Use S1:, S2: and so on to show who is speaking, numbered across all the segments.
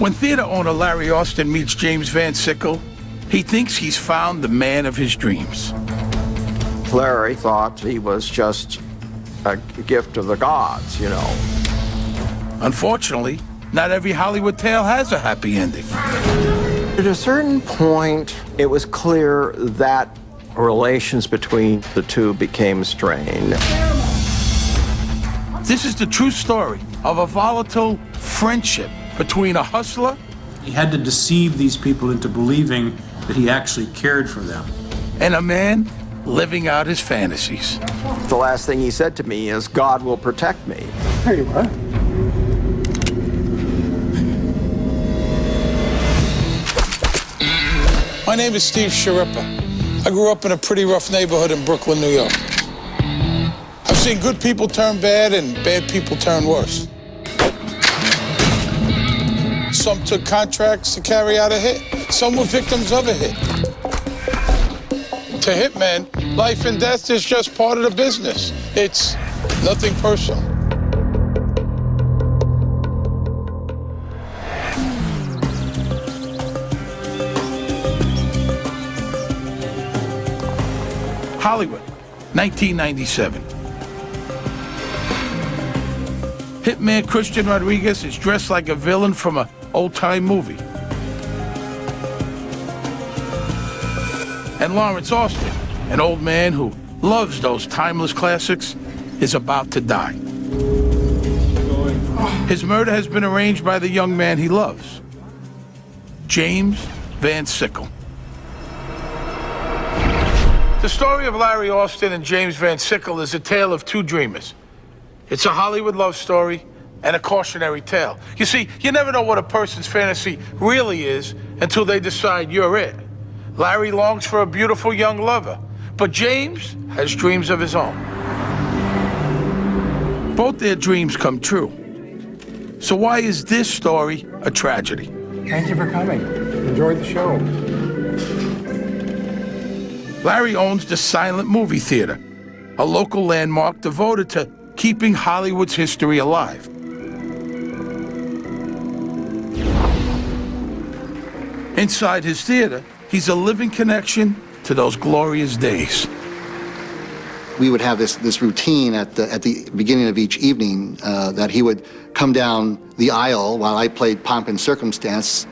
S1: When theater owner Larry Austin meets James Van Sickle, he thinks he's found the man of his dreams.
S2: Larry thought he was just a gift of the gods, you know.
S1: Unfortunately, not every Hollywood tale has a happy ending.
S2: At a certain point, it was clear that relations between the two became strained.
S1: This is the true story of a volatile friendship between a hustler.
S3: He had to deceive these people into believing that he actually cared for them.
S1: And a man living out his fantasies.
S2: The last thing he said to me is, God will protect me.
S4: There you are.
S5: My name is Steve Sharippa. I grew up in a pretty rough neighborhood in Brooklyn, New York. I've seen good people turn bad and bad people turn worse. Some took contracts to carry out a hit. Some were victims of a hit. To hitmen, life and death is just part of the business. It's nothing personal.
S1: Hollywood, 1997. Hitman Christian Rodriguez is dressed like a villain from an old-time movie. And Lawrence Austin, an old man who loves those timeless classics, is about to die. His murder has been arranged by the young man he loves, James Van Sickle. The story of Larry Austin and James Van Sickle is a tale of two dreamers. It's a Hollywood love story and a cautionary tale. You see, you never know what a person's fantasy really is until they decide you're it. Larry longs for a beautiful young lover, but James has dreams of his own. Both their dreams come true. So why is this story a tragedy?
S4: Thank you for coming. Enjoyed the show.
S1: Larry owns the Silent Movie Theater, a local landmark devoted to keeping Hollywood's history alive. Inside his theater, he's a living connection to those glorious days.
S6: We would have this routine at the beginning of each evening that he would come down the aisle while I played Pomp and Circumstance.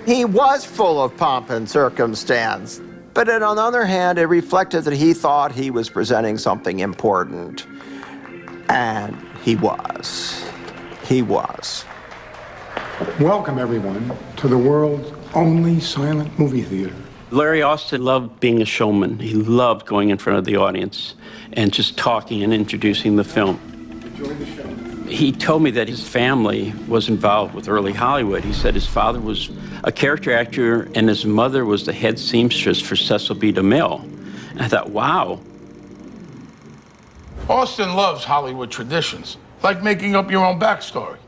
S2: He was full of pomp and circumstance. But on the other hand, it reflected that he thought he was presenting something important. And he was. He was.
S4: Welcome, everyone, to the world's only silent movie theater.
S7: Larry Austin loved being a showman. He loved going in front of the audience and just talking and introducing the film.
S4: Enjoy the show.
S7: He told me that his family was involved with early Hollywood. He said his father was a character actor and his mother was the head seamstress for Cecil B. DeMille. And I thought, wow.
S1: Austin loves Hollywood traditions, like making up your own backstory.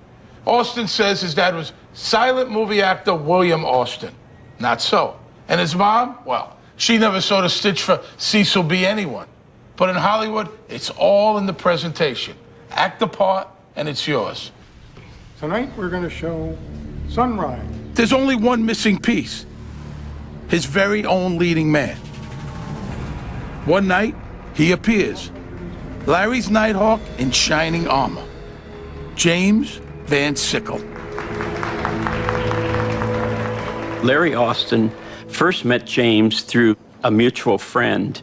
S1: Austin says his dad was silent movie actor William Austin. Not so. And his mom, well, she never sewed a stitch for Cecil B. anyone. But in Hollywood, it's all in the presentation. Act the part, and it's yours.
S4: Tonight, we're going to show Sunrise.
S1: There's only one missing piece. His very own leading man. One night, he appears. Larry's Nighthawk in shining armor. James Van Sickle.
S7: Larry Austin first met James through a mutual friend.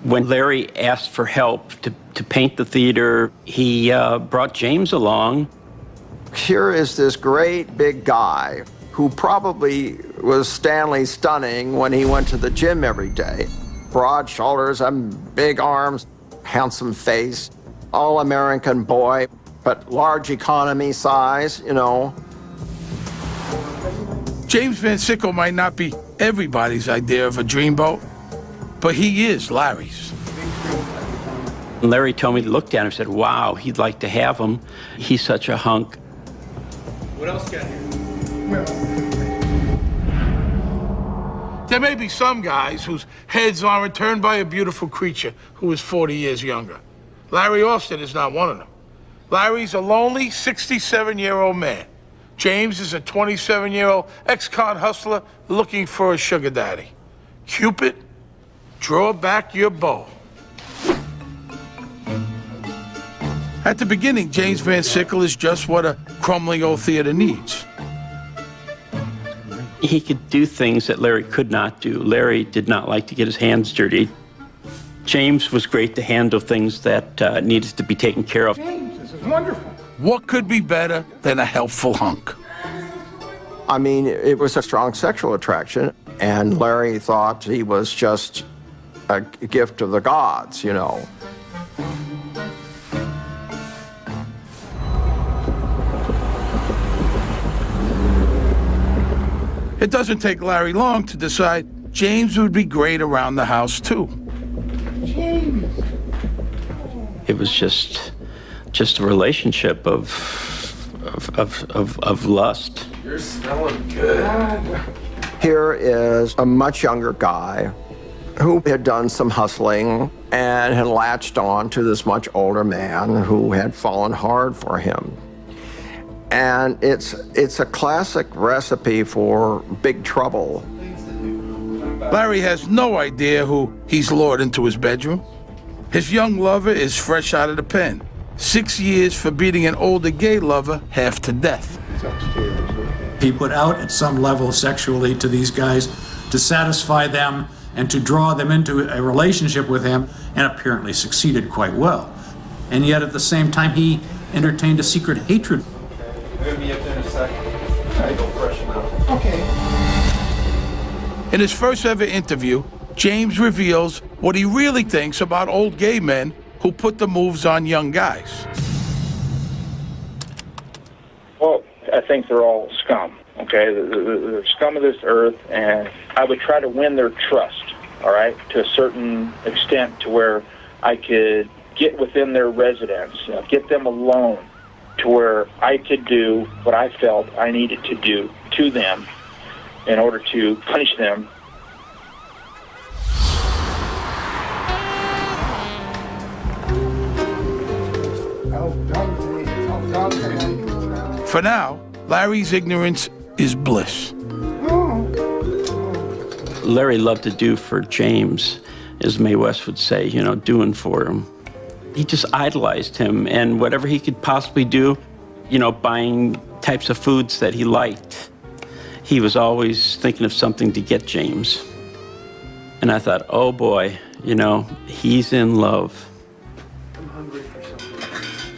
S7: When Larry asked for help to paint the theater, he brought James along.
S2: Here is this great big guy who probably was Stanley Stunning when he went to the gym every day. Broad shoulders and big arms, handsome face, all-American boy, but large economy size, you know.
S1: James Van Sickle might not be everybody's idea of a dreamboat, but he is Larry's.
S7: Larry told me, looked at him and said, wow, he'd like to have him. He's such a hunk.
S5: What else got here?
S1: There may be some guys whose heads aren't turned by a beautiful creature who is 40 years younger. Larry Austin is not one of them. Larry's a lonely 67-year-old man, James is a 27-year-old ex-con hustler looking for a sugar daddy. Cupid, draw back your bow. At the beginning, James Van Sickle is just what a crumbling old theater needs.
S7: He could do things that Larry could not do. Larry did not like to get his hands dirty. James was great to handle things that needed to be taken care of.
S4: James, this is wonderful.
S1: What could be better than a helpful hunk?
S2: I mean, it was a strong sexual attraction, and Larry thought he was just a gift of the gods, you know.
S1: It doesn't take Larry long to decide James would be great around the house, too.
S7: It was just a relationship of lust.
S8: You're smelling good.
S2: Here is a much younger guy who had done some hustling and had latched on to this much older man who had fallen hard for him. And it's a classic recipe for big trouble.
S1: Larry has no idea who he's lured into his bedroom. His young lover is fresh out of the pen. 6 years for beating an older gay lover half to death.
S3: He put out at some level sexually to these guys to satisfy them and to draw them into a relationship with him, and apparently succeeded quite well. And yet at the same time, he entertained a secret hatred.
S8: I'm gonna be up there in a second. I go freshen up.
S4: Okay.
S1: In his first ever interview, James reveals what he really thinks about old gay men who put the moves on young guys.
S9: Well, I think they're all scum, okay? The scum of this earth, and I would try to win their trust, all right, to a certain extent to where I could get within their residence, get them alone to where I could do what I felt I needed to do to them in order to punish them.
S1: For now, Larry's ignorance is bliss.
S7: Larry loved to do for James, as Mae West would say, you know, doing for him. He just idolized him, and whatever he could possibly do, you know, buying types of foods that he liked, he was always thinking of something to get James. And I thought, oh boy, you know, he's in love.
S8: I'm hungry for something.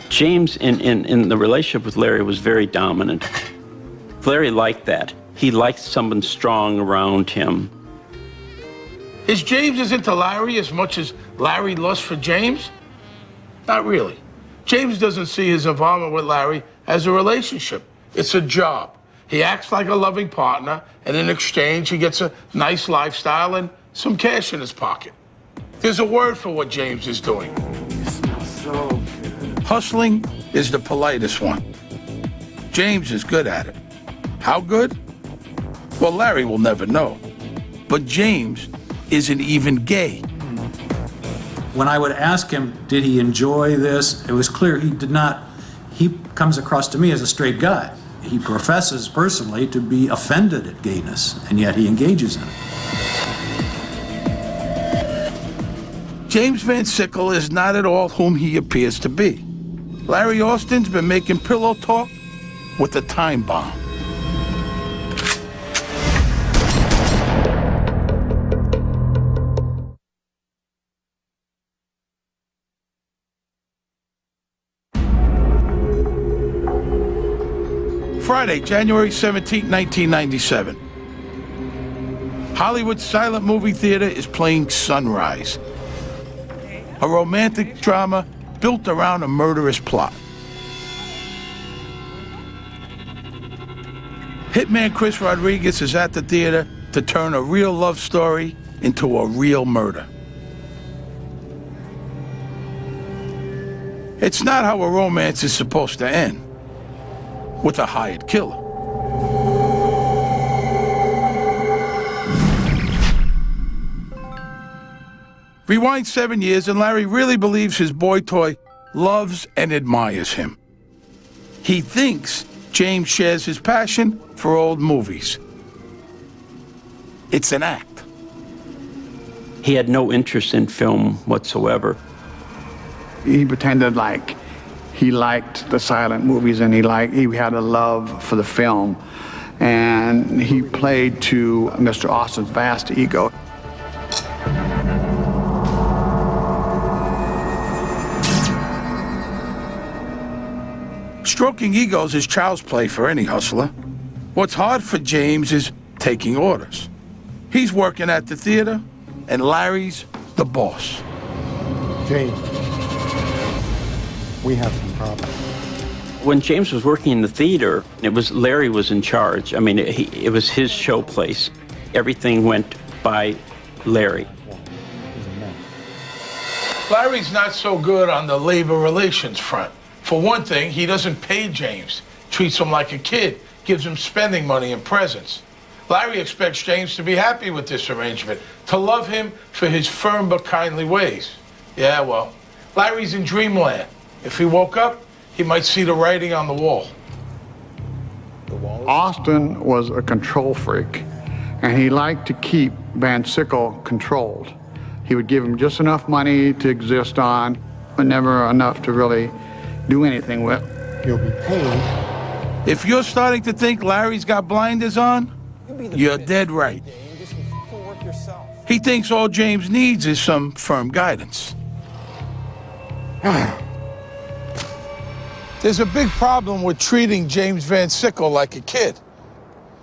S7: James, in the relationship with Larry, was very dominant. Larry liked that. He liked someone strong around him.
S1: Is James as into Larry as much as Larry lusts for James? Not really. James doesn't see his involvement with Larry as a relationship. It's a job. He acts like a loving partner, and in exchange, he gets a nice lifestyle and some cash in his pocket. There's a word for what James is doing.
S8: You smell so good.
S1: Hustling is the politest one. James is good at it. How good? Well, Larry will never know. But James isn't even gay.
S3: When I would ask him, did he enjoy this? It was clear he did not. He comes across to me as a straight guy. He professes personally to be offended at gayness, and yet he engages in it.
S1: James Van Sickle is not at all whom he appears to be. Larry Austin's been making pillow talk with a time bomb. Friday, January 17, 1997. Hollywood Silent Movie Theater is playing Sunrise, a romantic drama built around a murderous plot. Hitman Chris Rodriguez is at the theater to turn a real love story into a real murder. It's not how a romance is supposed to end, with a hired killer. Rewind 7 years, and Larry really believes his boy toy loves and admires him. He thinks James shares his passion for old movies. It's an act.
S7: He had no interest in film whatsoever.
S10: He pretended like he liked the silent movies and he had a love for the film. And he played to Mr. Austin's vast ego.
S1: Stroking egos is child's play for any hustler. What's hard for James is taking orders. He's working at the theater, and Larry's the boss.
S4: James, we have some problems.
S7: When James was working in the theater, Larry was in charge. I mean, it was his show place. Everything went by Larry.
S1: Larry's not so good on the labor relations front. For one thing, he doesn't pay James, treats him like a kid, gives him spending money and presents. Larry expects James to be happy with this arrangement, to love him for his firm but kindly ways. Yeah, well, Larry's in dreamland. If he woke up, he might see the writing on the wall.
S10: Austin was a control freak, and he liked to keep Van Sickle controlled. He would give him just enough money to exist on, but never enough to really do anything with.
S4: You'll be paid.
S1: If you're starting to think Larry's got blinders on, you're dead right. He thinks all James needs is some firm guidance. There's a big problem with treating James Van Sickle like a kid.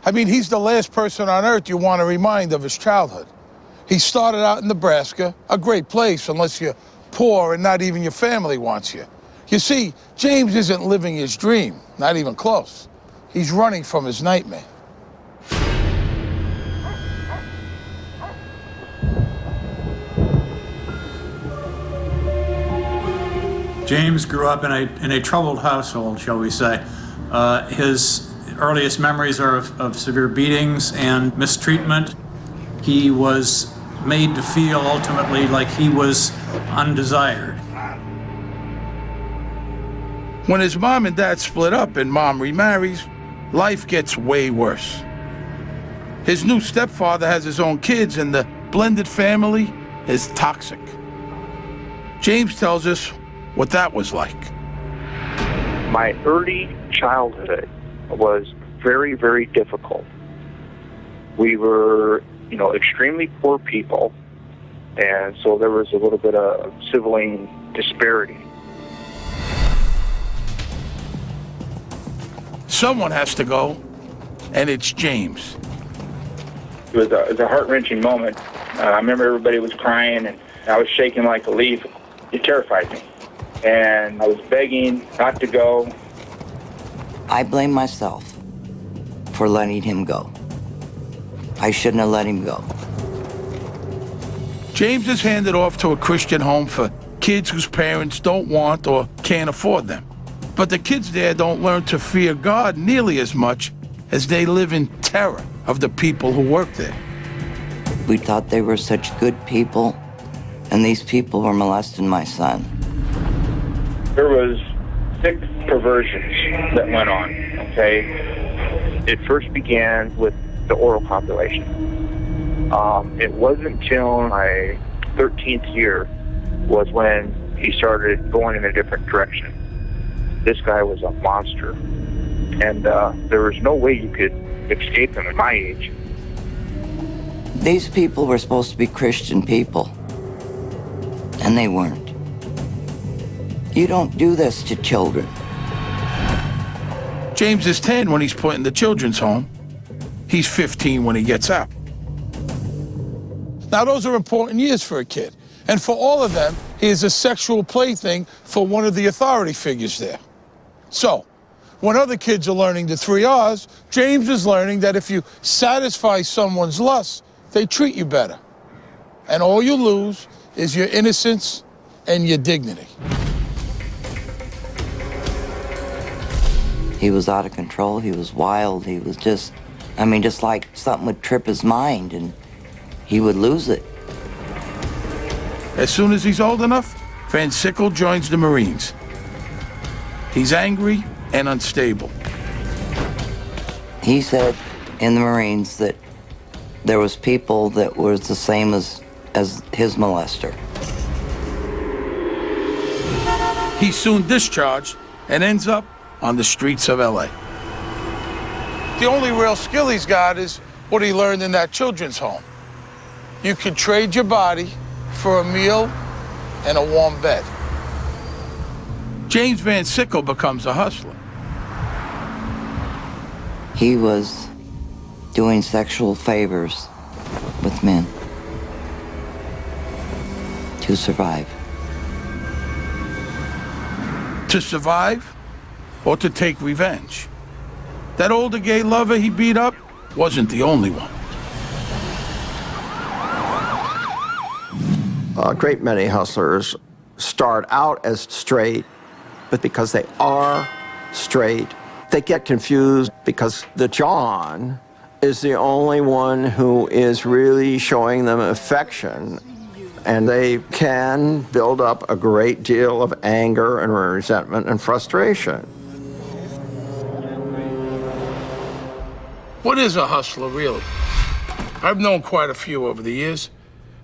S1: I mean, he's the last person on earth you want to remind of his childhood. He started out in Nebraska, a great place unless you're poor and not even your family wants you. You see, James isn't living his dream, not even close. He's running from his nightmare.
S3: James grew up in a troubled household, shall we say. His earliest memories are of severe beatings and mistreatment. He was made to feel ultimately like he was undesired.
S1: When his mom and dad split up and mom remarries, life gets way worse. His new stepfather has his own kids, and the blended family is toxic. James tells us what that was like.
S9: My early childhood was very, very difficult. We were, extremely poor people, and so there was a little bit of sibling disparity.
S1: Someone has to go, and it's James.
S9: It was a heart-wrenching moment. I remember everybody was crying, and I was shaking like a leaf. It terrified me. And I was begging not to go.
S11: I blame myself for letting him go. I shouldn't have let him go.
S1: James is handed off to a Christian home for kids whose parents don't want or can't afford them. But the kids there don't learn to fear God nearly as much as they live in terror of the people who work there.
S11: We thought they were such good people, and these people were molesting my son.
S9: There was 6 perversions that went on, okay? It first began with the oral copulation. It wasn't until my 13th year was when he started going in a different direction. This guy was a monster, and there was no way you could escape him at my age.
S11: These people were supposed to be Christian people, and they weren't. You don't do this to children.
S1: James is 10 when he's put in the children's home. He's 15 when he gets out. Now, those are important years for a kid. And for all of them, he is a sexual plaything for one of the authority figures there. So, when other kids are learning the 3 R's, James is learning that if you satisfy someone's lust, they treat you better. And all you lose is your innocence and your dignity.
S11: He was out of control. He was wild. He was just like something would trip his mind and he would lose it.
S1: As soon as he's old enough, Van Sickle joins the Marines. He's angry and unstable.
S11: He said in the Marines that there was people that was the same as his molester.
S1: He's soon discharged and ends up on the streets of LA. The only real skill he's got is what he learned in that children's home. You could trade your body for a meal and a warm bed. James Van Sickle becomes a hustler.
S11: He was doing sexual favors with men to survive.
S1: To survive or to take revenge. That older gay lover he beat up wasn't the only one.
S2: A great many hustlers start out as straight, but because they are straight, they get confused because the John is the only one who is really showing them affection. And they can build up a great deal of anger and resentment and frustration.
S1: What is a hustler, really? I've known quite a few over the years.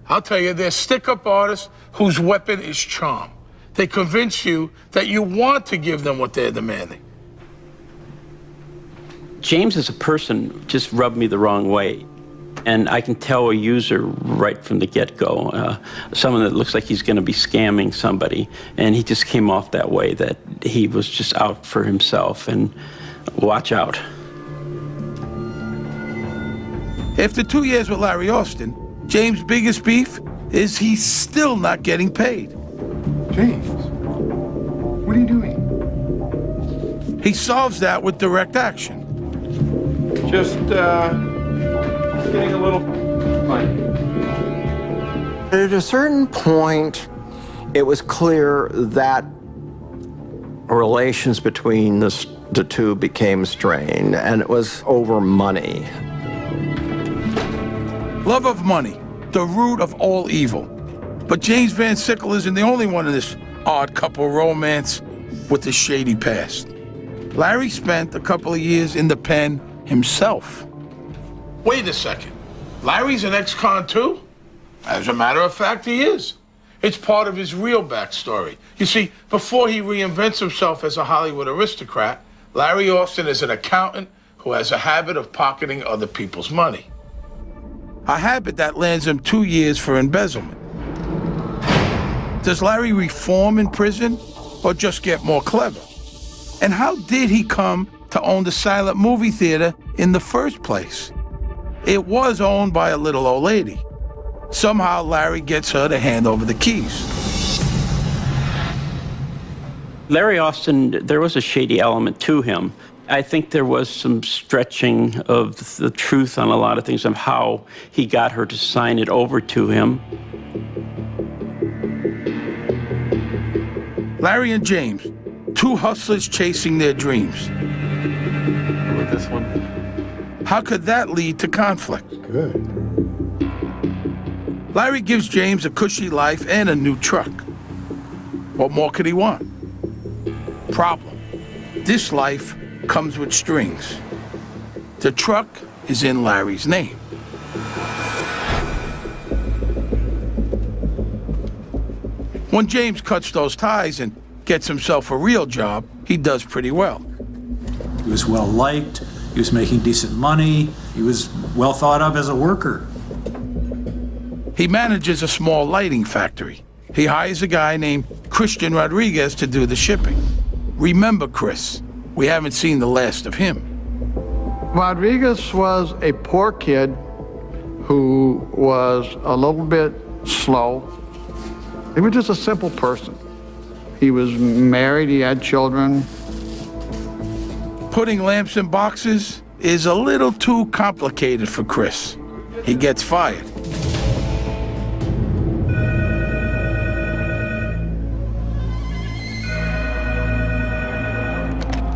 S1: I'll tell you, they're stick-up artists whose weapon is charm. They convince you that you want to give them what they're demanding.
S7: James as a person just rubbed me the wrong way. And I can tell a user right from the get-go, someone that looks like he's going to be scamming somebody, and he just came off that way, that he was just out for himself, and watch out.
S1: After 2 years with Larry Austin, James' biggest beef is he's still not getting paid.
S4: James, what are you doing?
S1: He solves that with direct action.
S8: Just getting a little money.
S2: At a certain point, it was clear that relations between the two became strained, and it was over money.
S1: Love of money, the root of all evil. But James Van Sickle isn't the only one in this odd couple romance with a shady past. Larry spent a couple of years in the pen himself. Wait a second. Larry's an ex-con too? As a matter of fact, he is. It's part of his real backstory. You see, before he reinvents himself as a Hollywood aristocrat, Larry Austin is an accountant who has a habit of pocketing other people's money. A habit that lands him 2 years for embezzlement. Does Larry reform in prison or just get more clever? And how did he come to own the silent movie theater in the first place? It was owned by a little old lady. Somehow Larry gets her to hand over the keys.
S7: Larry Austin, there was a shady element to him. I think there was some stretching of the truth on a lot of things, of how he got her to sign it over to him.
S1: Larry and James, two hustlers chasing their dreams.
S8: With this one.
S1: How could that lead to conflict?
S4: Good.
S1: Larry gives James a cushy life and a new truck. What more could he want? Problem. This life comes with strings. The truck is in Larry's name. When James cuts those ties and gets himself a real job, he does pretty well.
S3: He was well liked, he was making decent money, he was well thought of as a worker.
S1: He manages a small lighting factory. He hires a guy named Christian Rodriguez to do the shipping. Remember Chris, we haven't seen the last of him.
S10: Rodriguez was a poor kid who was a little bit slow. He was just a simple person. He was married, he had children.
S1: Putting lamps in boxes is a little too complicated for Chris. He gets fired.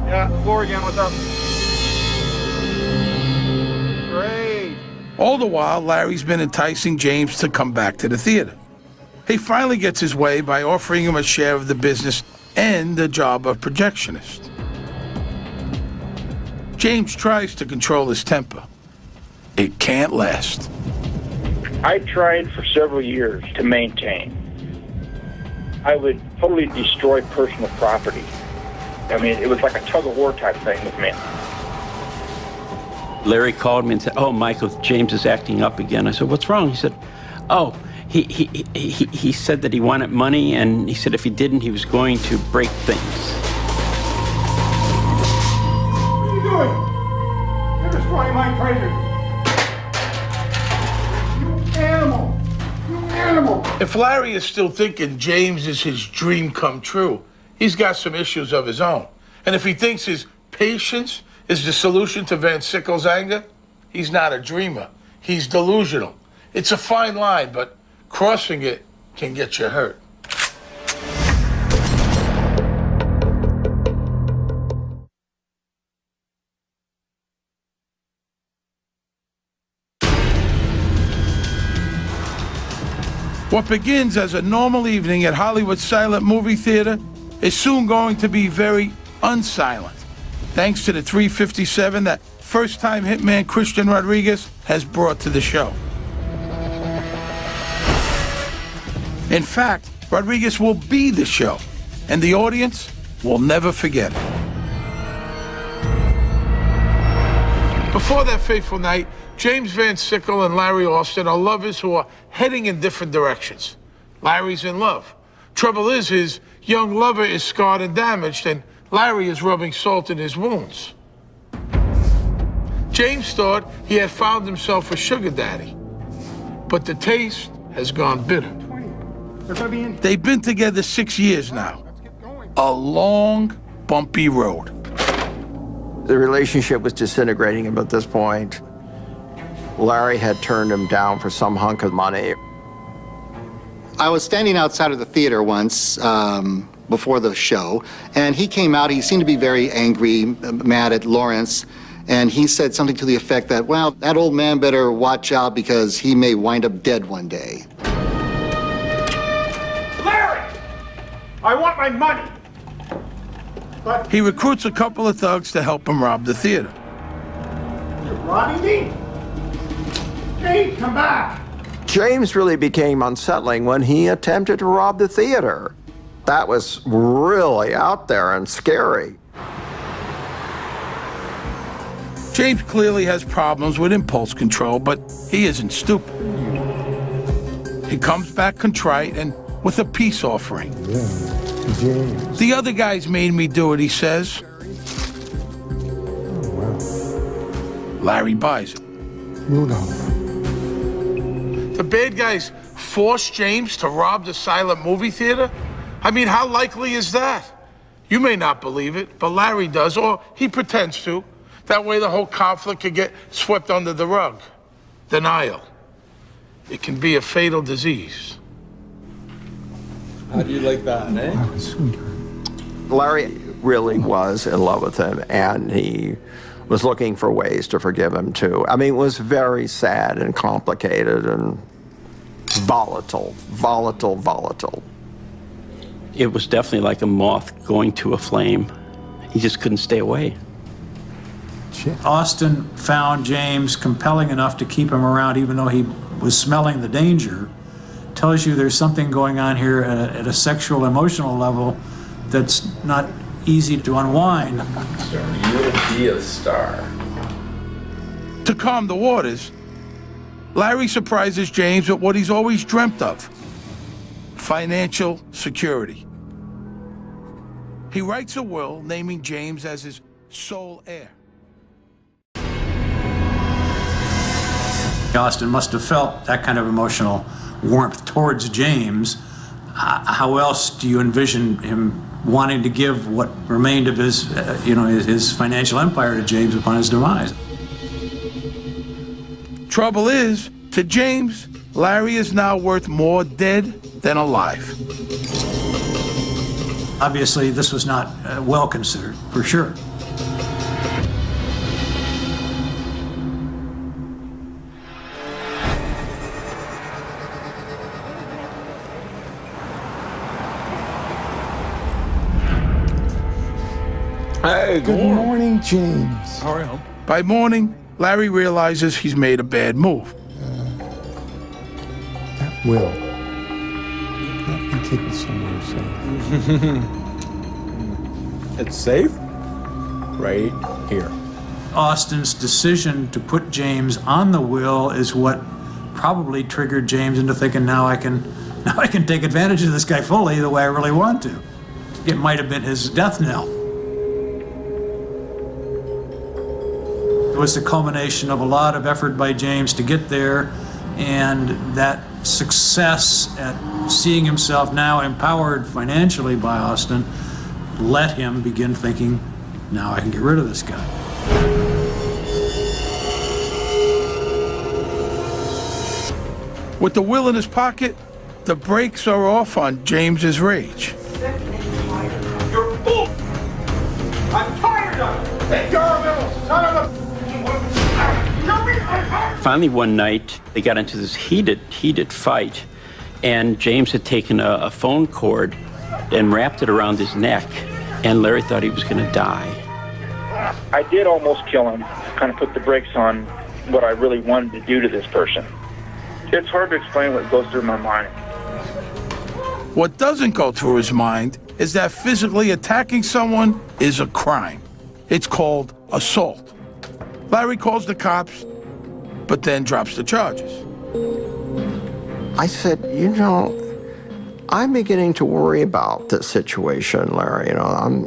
S8: Yeah, floor again, what's up? Great.
S1: All the while, Larry's been enticing James to come back to the theater. He finally gets his way by offering him a share of the business and the job of projectionist. James tries to control his temper. It can't last.
S9: I tried for several years to maintain. I would totally destroy personal property. I mean, it was like a tug-of-war type thing with me.
S7: Larry called me and said, "Oh, Michael, James is acting up again." I said, "What's wrong?" He said, "Oh, he said that he wanted money, and he said if he didn't, he was going to break things."
S4: What are you doing? You're destroying my treasure. You animal! You animal!
S1: If Larry is still thinking James is his dream come true, he's got some issues of his own. And if he thinks his patience is the solution to Van Sickle's anger, he's not a dreamer. He's delusional. It's a fine line, but crossing it can get you hurt. What begins as a normal evening at Hollywood Silent Movie Theater is soon going to be very unsilent, thanks to the 357 that first-time hitman Christian Rodriguez has brought to the show. In fact, Rodriguez will be the show, and the audience will never forget it. Before that fateful night, James Van Sickle and Larry Austin are lovers who are heading in different directions. Larry's in love. Trouble is, his young lover is scarred and damaged, and Larry is rubbing salt in his wounds. James thought he had found himself a sugar daddy, but the taste has gone bitter. They've been together 6 years now. A long, bumpy road.
S2: The relationship was disintegrating him at this point. Larry had turned him down for some hunk of money.
S6: I was standing outside of the theater once before the show, and he came out. He seemed to be very angry, mad at Lawrence, and he said something to the effect that, well, that old man better watch out because he may wind up dead one day.
S4: Larry! I want my money! But
S1: He recruits a couple of thugs to help him rob the theater.
S4: you're robbing me? Hey, come back!
S2: James really became unsettling when he attempted to rob the theater. That was really out there and scary.
S1: James clearly has problems with impulse control, but he isn't stupid. He comes back contrite and with a peace offering. The other guys made me do it, he says. Larry buys it. The bad guys forced James to rob the silent movie theater? I mean, how likely is that? You may not believe it, but Larry does, or he pretends to. That way the whole conflict could get swept under the rug. Denial. It can be a fatal disease.
S8: How do you like that, eh?
S2: Larry really was in love with him, and he was looking for ways to forgive him, too. I mean, it was very sad and complicated and volatile.
S7: It was definitely like a moth going to a flame. He just couldn't stay away.
S3: Austin found James compelling enough to keep him around even though he was smelling the danger. Tells you there's something going on here at a sexual, emotional level that's not easy to unwind.
S8: You'll be a star.
S1: To calm the waters, Larry surprises James with what he's always dreamt of: financial security. He writes a will naming James as his sole heir.
S3: Austin must have felt that kind of emotional warmth towards James. How else do you envision him wanting to give what remained of his, his financial empire to James upon his demise?
S1: Trouble is, to James, Larry is now worth more dead than alive.
S3: Obviously, this was not well considered, for sure.
S12: Hey,
S4: Good morning, James.
S12: All right, home.
S1: By morning, Larry realizes he's made a bad move.
S4: That will. Let me keep it somewhere safe.
S12: It's safe? Right here.
S3: Austin's decision to put James on the will is what probably triggered James into thinking, now I can take advantage of this guy fully the way I really want to. It might have been his death knell. It was the culmination of a lot of effort by James to get there, and that success at seeing himself now empowered financially by Austin let him begin thinking, now I can get rid of this guy.
S1: With the will in his pocket, the brakes are off on James's rage.
S8: You're full! I'm tired of it! Hey, Garville, son of a...
S7: Finally, one night, they got into this heated fight, and James had taken a phone cord and wrapped it around his neck, and Larry thought he was going to die.
S9: I did almost kill him, kind of put the brakes on what I really wanted to do to this person. It's hard to explain what goes through my mind.
S1: What doesn't go through his mind is that physically attacking someone is a crime. It's called assault. Larry calls the cops, but then drops the charges.
S2: I said, I'm beginning to worry about this situation, Larry. I'm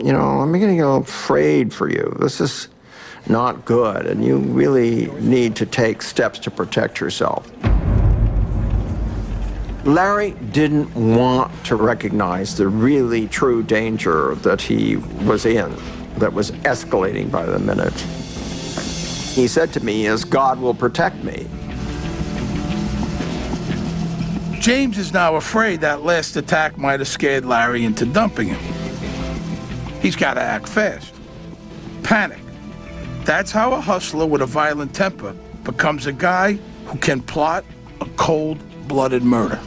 S2: beginning to get afraid for you. This is not good, and you really need to take steps to protect yourself. Larry didn't want to recognize the really true danger that he was in, that was escalating by the minute. He said to me, as God will protect me.
S1: James is now afraid that last attack might have scared Larry into dumping him. He's got to act fast. Panic. That's how a hustler with a violent temper becomes a guy who can plot a cold-blooded murder.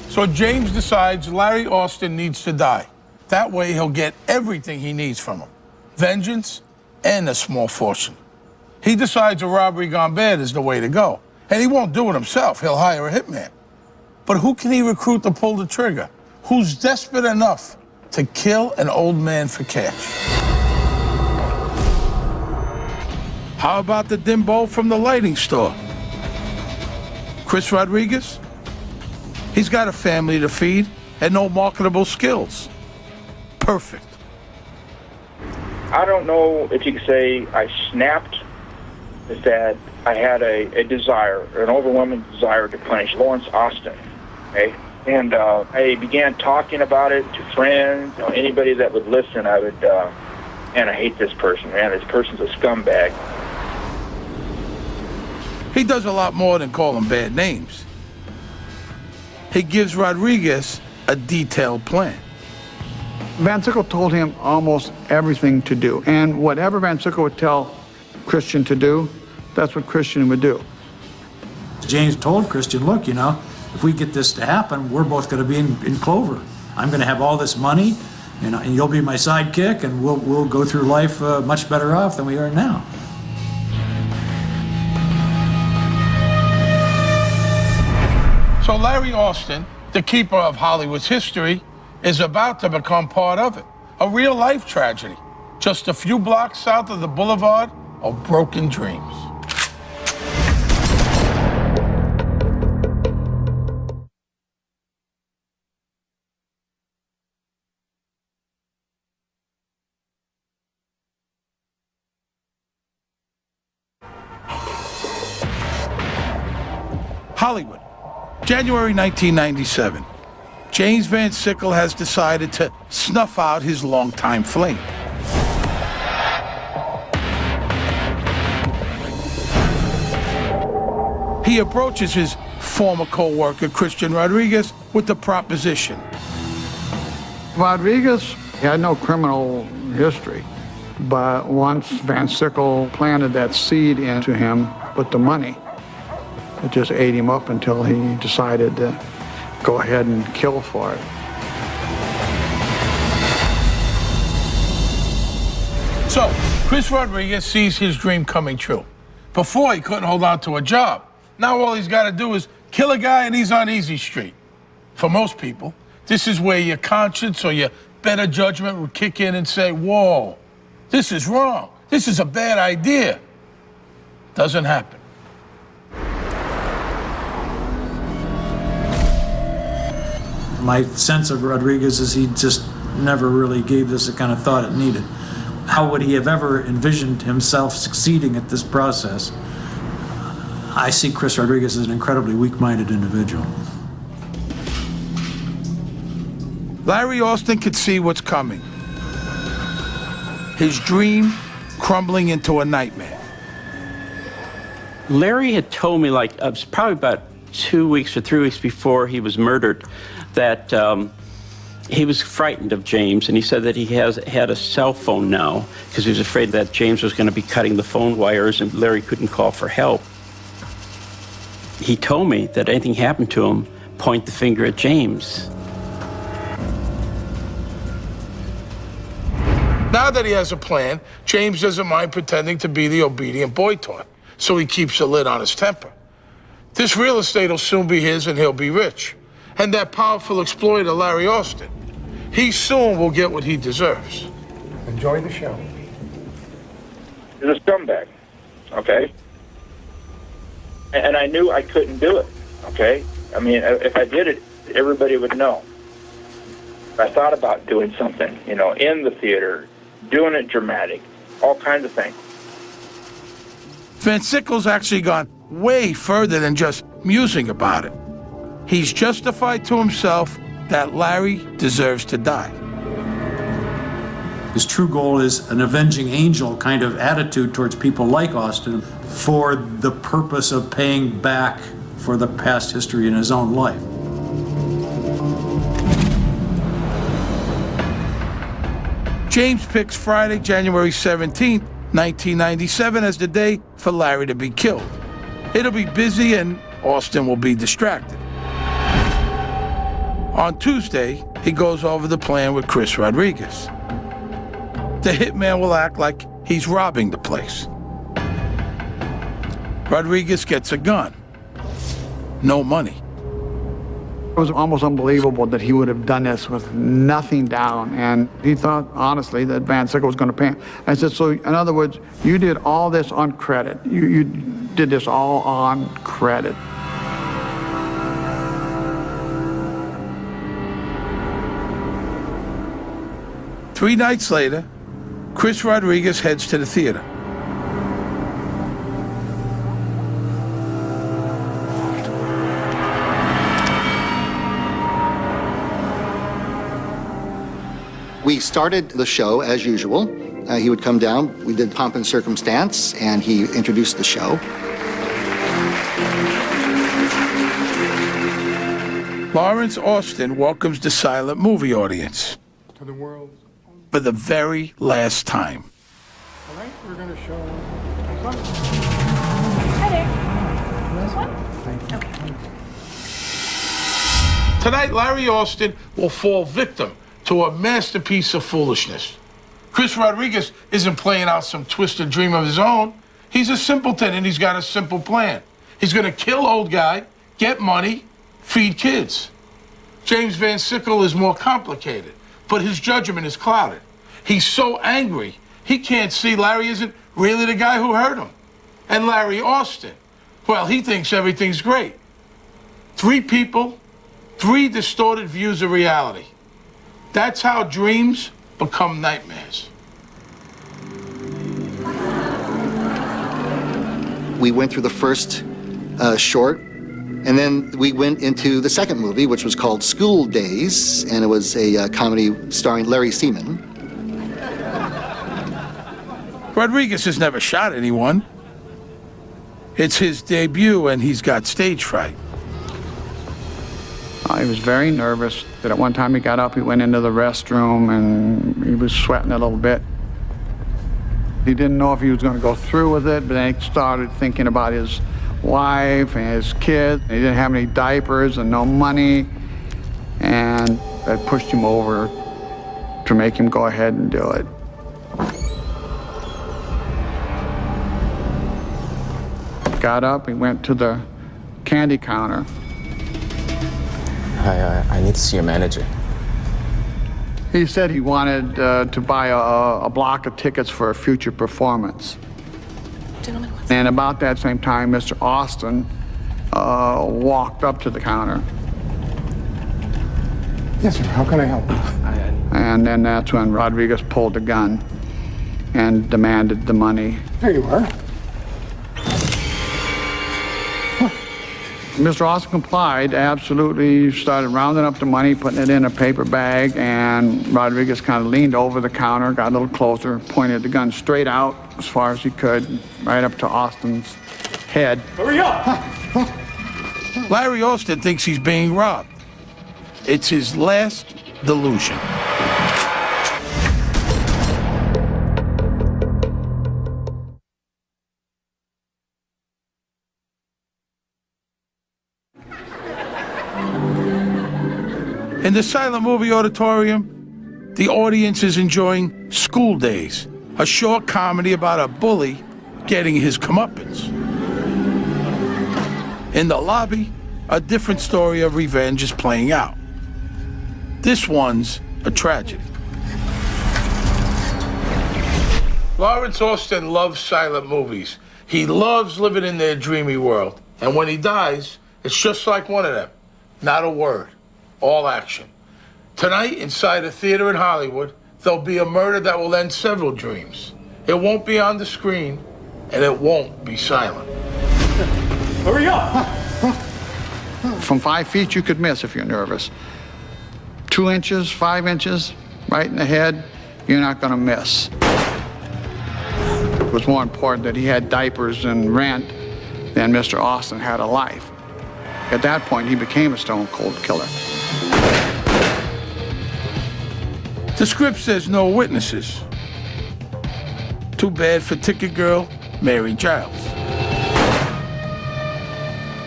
S1: So James decides Larry Austin needs to die. That way he'll get everything he needs from him. Vengeance and a small fortune. He decides a robbery gone bad is the way to go. And he won't do it himself. He'll hire a hitman. But who can he recruit to pull the trigger? Who's desperate enough to kill an old man for cash? How about the dimbo from the lighting store? Chris Rodriguez? He's got a family to feed and no marketable skills. Perfect.
S9: I don't know if you could say I snapped, is that I had a desire, an overwhelming desire to punish Lawrence Austin, okay? And I began talking about it to friends, anybody that would listen. I would, man, I hate this person, man. This person's a scumbag.
S1: He does a lot more than call him bad names. He gives Rodriguez a detailed plan.
S10: Van Sickle told him almost everything to do. And whatever Van Sickle would tell Christian to do, that's what Christian would do.
S3: James told Christian, look, if we get this to happen, we're both going to be in clover. I'm going to have all this money, and you'll be my sidekick, and we'll go through life much better off than we are now.
S1: So Larry Austin, the keeper of Hollywood's history, is about to become part of it. A real-life tragedy, just a few blocks south of the boulevard of broken dreams. Hollywood, January 1997. James Van Sickle has decided to snuff out his longtime flame. He approaches his former co-worker, Christian Rodriguez, with the proposition.
S10: Rodriguez had no criminal history, but once Van Sickle planted that seed into him with the money, it just ate him up until he decided to go ahead and kill for it.
S1: Chris Rodriguez sees his dream coming true. Before, he couldn't hold on to a job. Now all he's got to do is kill a guy and he's on easy street. For most people, this is where your conscience or your better judgment would kick in and say, whoa, this is wrong. This is a bad idea. Doesn't happen.
S3: My sense of Rodriguez is he just never really gave this the kind of thought it needed. How would he have ever envisioned himself succeeding at this process? I see Chris Rodriguez as an incredibly weak-minded individual.
S1: Larry Austin could see what's coming. His dream crumbling into a nightmare.
S7: Larry had told me, like, it was probably about 2 weeks or 3 weeks before he was murdered, that he was frightened of James, and he said that he had a cell phone now because he was afraid that James was going to be cutting the phone wires and Larry couldn't call for help. He told me that anything happened to him, point the finger at James.
S1: Now that he has a plan, James doesn't mind pretending to be the obedient boy toy, so he keeps a lid on his temper. This real estate will soon be his and he'll be rich. And that powerful exploiter, Larry Austin, he soon will get what he deserves.
S4: Enjoy the show.
S9: He's a scumbag, okay? And I knew I couldn't do it, okay? I mean, if I did it, everybody would know. I thought about doing something, you know, in the theater, doing it dramatic, all kinds of things.
S1: Van Sickle's actually gone way further than just musing about it. He's justified to himself that Larry deserves to die.
S3: His true goal is an avenging angel kind of attitude towards people like Austin for the purpose of paying back for the past history in his own life.
S1: James picks Friday, January 17th, 1997 as the day for Larry to be killed. It'll be busy and Austin will be distracted. On Tuesday, he goes over the plan with Chris Rodriguez. The hitman will act like he's robbing the place. Rodriguez gets a gun. No money.
S10: It was almost unbelievable that he would have done this with nothing down, and he thought, honestly, that Van Sickle was going to pay him. I said, so in other words, you did all this on credit. You did this all on credit.
S1: Three nights later, Chris Rodriguez heads to the theater.
S6: We started the show as usual. He would come down, we did Pomp and Circumstance, and he introduced the show.
S1: Lawrence Austin welcomes the silent movie audience
S4: To the world.
S1: for the very last time.
S4: Tonight we're going to show something.
S13: Hi there. This one? Okay.
S1: Tonight, Larry Austin will fall victim to a masterpiece of foolishness. Chris Rodriguez isn't playing out some twisted dream of his own. He's a simpleton and he's got a simple plan. He's gonna kill old guy, get money, feed kids. James Van Sickle is more complicated, but his judgment is clouded. He's so angry, he can't see Larry isn't really the guy who hurt him. And Larry Austin, well, he thinks everything's great. Three people, three distorted views of reality. That's how dreams become nightmares.
S6: We went through the first short, and then we went into the second movie, which was called School Days, and it was a comedy starring Larry Seaman.
S1: Rodriguez has never shot anyone. It's his debut and he's got stage fright.
S10: He was very nervous. That at one time he got up, he went into the restroom, and he was sweating a little bit. He didn't know if he was going to go through with it, but then he started thinking about his wife and his kids. He didn't have any diapers and no money, and that pushed him over to make him go ahead and do it. got up, he went to the candy counter.
S12: I need to see your manager.
S10: He said he wanted to buy a block of tickets for a future performance.
S13: Gentlemen,
S10: And about that same time, Mr. Austin walked up to the counter.
S4: Yes, sir. How can I help?
S10: And then that's when Rodriguez pulled the gun and demanded the money.
S4: There you are.
S10: Mr. Austin complied, absolutely started rounding up the money, putting it in a paper bag, and Rodriguez kind of leaned over the counter, got a little closer, pointed the gun straight out as far as he could, right up to Austin's head.
S8: Hurry up!
S1: Larry Austin thinks he's being robbed. It's his last delusion. In the silent movie auditorium, the audience is enjoying School Days, a short comedy about a bully getting his comeuppance. In the lobby, a different story of revenge is playing out. This one's a tragedy. Lawrence Austin loves silent movies. He loves living in their dreamy world. And when he dies, it's just like one of them. Not a word. All action. Tonight, inside a theater in Hollywood, there'll be a murder that will end several dreams. It won't be on the screen, and it won't be silent.
S8: Hurry up!
S10: From 5 feet, you could miss if you're nervous. 2 inches, 5 inches, right in the head, you're not going to miss. It was more important that he had diapers and rent than Mr. Austin had a life. At that point, he became a stone-cold killer.
S1: The script says no witnesses. Too bad for ticket girl Mary Giles.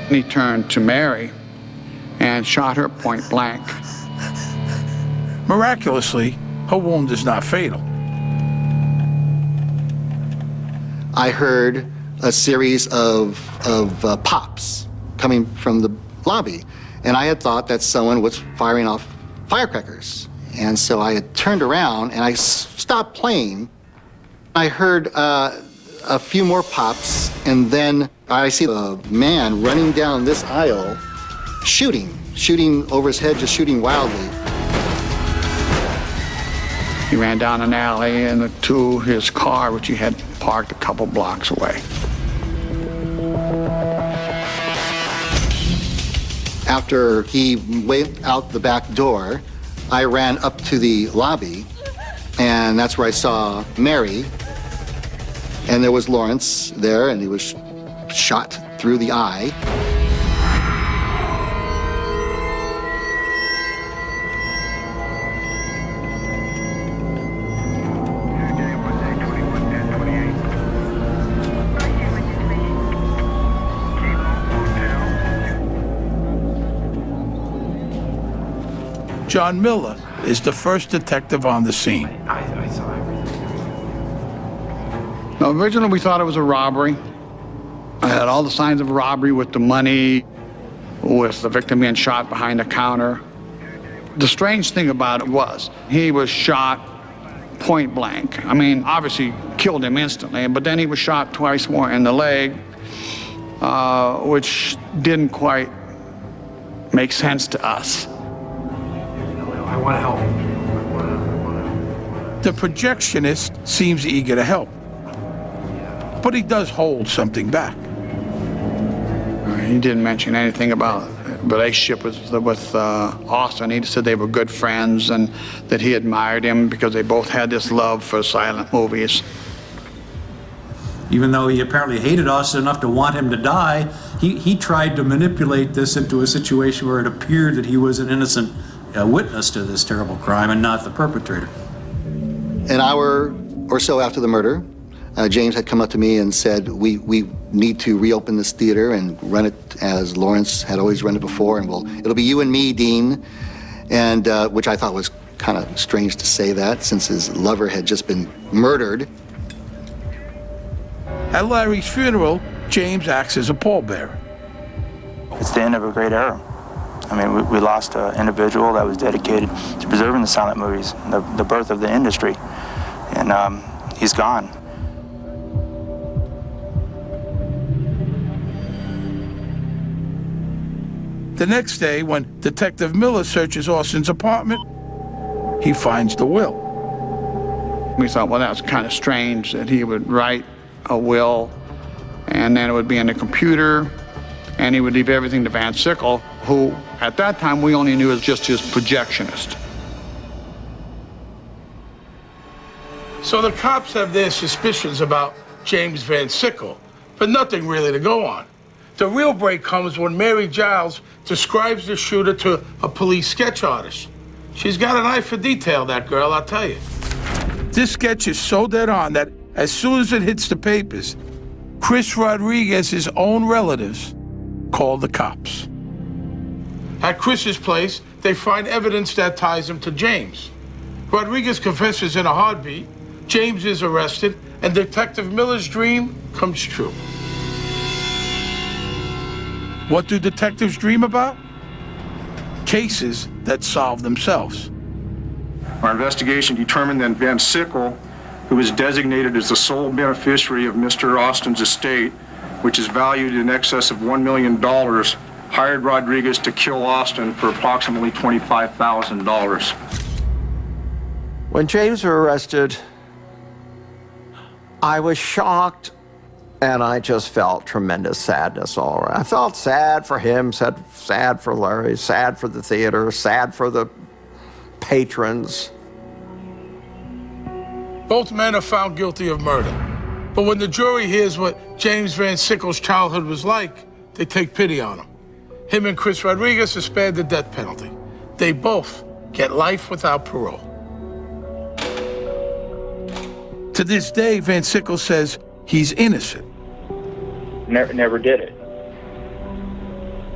S10: He turned to Mary and shot her point blank.
S1: Miraculously, her wound is not fatal.
S6: I heard a series of pops coming from the lobby, and I had thought that someone was firing off firecrackers. And so I had turned around and I stopped playing. I heard a few more pops, and then I see a man running down this aisle, shooting over his head, just shooting wildly.
S10: He ran down an alley and to his car, which he had parked a couple blocks away.
S6: After he went out the back door, I ran up to the lobby, and that's where I saw Mary. And there was Lawrence there, and he was shot through the eye.
S1: John Miller is the first detective on the scene.
S12: I saw everything.
S10: Now, originally, we thought it was a robbery. I had all the signs of robbery with the money, with the victim being shot behind the counter. The strange thing about it was he was shot point blank. I mean, obviously killed him instantly, but then he was shot twice more in the leg, which didn't quite make sense to us.
S12: I want to help.
S1: The projectionist seems eager to help, but he does hold something back.
S10: He didn't mention anything about relationship with Austin. He said they were good friends and that he admired him because they both had this love for silent movies.
S3: Even though he apparently hated Austin enough to want him to die, he tried to manipulate this into a situation where it appeared that he was an innocent witness to this terrible crime and not the perpetrator.
S6: An hour or so after the murder, James had come up to me and said, we need to reopen this theater and run it as Lawrence had always run it before, and it'll be you and me, Dean, and which I thought was kind of strange to say that since his lover had just been murdered.
S1: At Larry's funeral, James acts as a pallbearer.
S14: It's the end of a great era. I mean, we lost an individual that was dedicated to preserving the silent movies, the birth of the industry, and he's gone.
S1: The next day, when Detective Miller searches Austin's apartment, he finds the will.
S10: We thought, well, that was kind of strange that he would write a will and then it would be in the computer and he would leave everything to Van Sickle, who at that time we only knew as just his projectionist.
S1: So the cops have their suspicions about James Van Sickle, but nothing really to go on. The real break comes when Mary Giles describes the shooter to a police sketch artist. She's got an eye for detail, that girl, I'll tell you. This sketch is so dead on that as soon as it hits the papers, Chris Rodriguez's own relatives call the cops. At Chris's place, they find evidence that ties him to James. Rodriguez confesses in a heartbeat, James is arrested, and Detective Miller's dream comes true. What do detectives dream about? Cases that solve themselves.
S15: Our investigation determined that Van Sickle, who was designated as the sole beneficiary of Mr. Austin's estate, which is valued in excess of $1 million, hired Rodriguez to kill Austin for approximately $25,000.
S2: When James was arrested, I was shocked and I just felt tremendous sadness all around. I felt sad for him, sad for Larry, sad for the theater, sad for the patrons.
S1: Both men are found guilty of murder. But when the jury hears what James Van Sickle's childhood was like, they take pity on him. Him and Chris Rodriguez are spared the death penalty. They both get life without parole. To this day, Van Sickle says he's innocent.
S9: Never did it.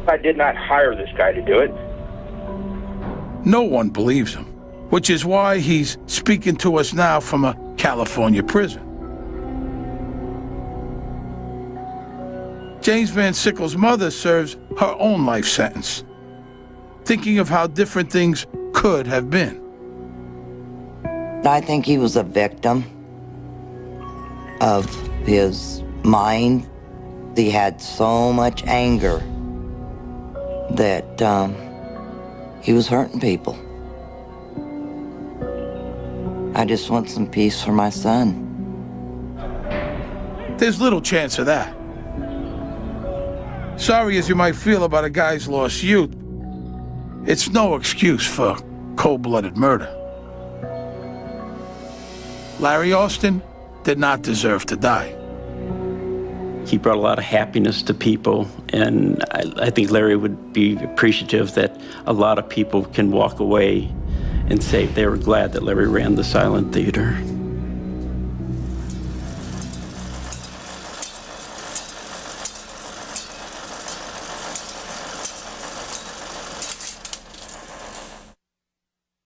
S9: I did not hire this guy to do it.
S1: No one believes him, which is why he's speaking to us now from a California prison. James Van Sickle's mother serves her own life sentence, thinking of how different things could have been.
S11: I think he was a victim of his mind. He had so much anger that he was hurting people. I just want some peace for my son.
S1: There's little chance of that. Sorry as you might feel about a guy's lost youth, it's no excuse for cold-blooded murder. Larry Austin did not deserve to die.
S7: He brought a lot of happiness to people, and I think Larry would be appreciative that a lot of people can walk away and say they were glad that Larry ran the silent theater.